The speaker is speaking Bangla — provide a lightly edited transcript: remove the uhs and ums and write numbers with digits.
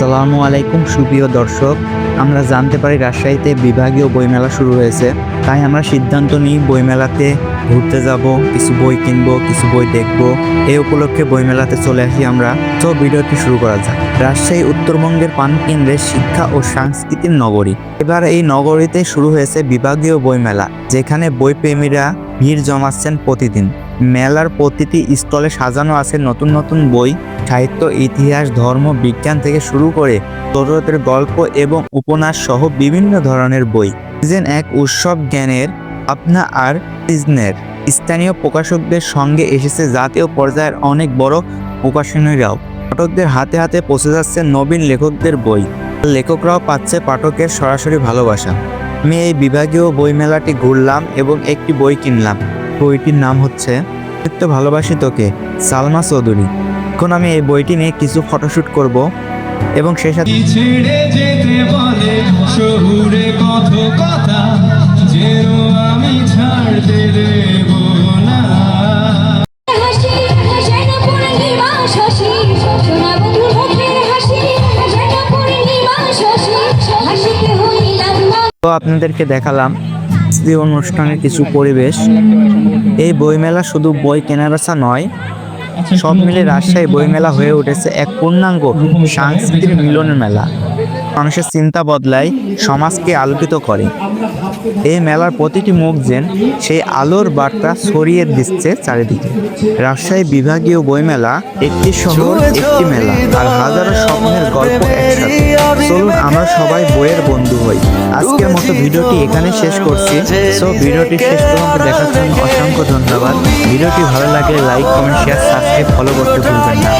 আসসালামু আলাইকুম সুপ্রিয় দর্শক, আমরা জানতে পারি রাজশাহীতে বিভাগীয় বইমেলা শুরু হয়েছে। তাই আমরা সিদ্ধান্ত নিই বইমেলাতে ঘুরতে যাব, কিছু বই কিনবো, কিছু বই দেখবো। এই উপলক্ষে বইমেলাতে চলে আসি আমরা। তো ভিডিওটি শুরু করা যাক। রাজশাহী উত্তরবঙ্গের প্রাণকেন্দ্রের শিক্ষা ও সংস্কৃতির নগরী। এবার এই নগরীতে শুরু হয়েছে বিভাগীয় বইমেলা, যেখানে বইপ্রেমীরা ভিড় জমাচ্ছেন প্রতিদিন। মেলার প্রতিটি স্টলে সাজানো আছে নতুন নতুন বই, সাহিত্য, ইতিহাস, ধর্ম, বিজ্ঞান থেকে শুরু করে ছোটদের গল্প এবং উপন্যাস সহ বিভিন্ন ধরনের বই। সিজন এক উৎসব জ্ঞানের আপনা আর সিজনের স্থানীয় প্রকাশকদের সঙ্গে এসেছে জাতীয় পর্যায়ের অনেক বড় প্রকাশনীরাও। পাঠকদের হাতে হাতে পৌঁছে যাচ্ছে নবীন লেখকদের বই, লেখকরাও পাচ্ছে পাঠকের সরাসরি ভালোবাসা। আমি এই বিভাগীয় বইমেলাটি ঘুরলাম এবং একটি বই কিনলাম। বইটির নাম হচ্ছে ভালোবাসি তোকে, সালমা চৌধুরী। এখন আমি এই বইটি নিয়ে কিছু ফটোশুট করব এবং সেই সাথে আপনাদেরকে দেখালাম এই অনুষ্ঠানের কিছু পরিবেশ। এই বইমেলা শুধু বই কেনাবেচা নয়, সব মিলে রাজশাহী বইমেলা হয়ে উঠেছে এক পূর্ণাঙ্গ সাংস্কৃতিক মিলনের মেলা। মানুষের চিন্তা বদলায়, সমাজকে আলোকিত করে। এই মেলার প্রতিটি মুখ যেন সেই আলোর বার্তা ছড়িয়ে দিচ্ছে চারিদিকে। রাজশাহী বিভাগীয় বইমেলা একটি শহর, একটি মেলা, আর হাজারো স্বপ্নের গল্প একসাথে। চলুন আমরা সবাই বইয়ের বন্ধু হই। আজকের মতো ভিডিওটি এখানে শেষ করছি। সো ভিডিওটি শেষ পর্যন্ত দেখার জন্য অসংখ্য ধন্যবাদ। ভিডিওটি ভালো লাগলে like, comment, share, subscribe, follow করতে ভুলবেন না।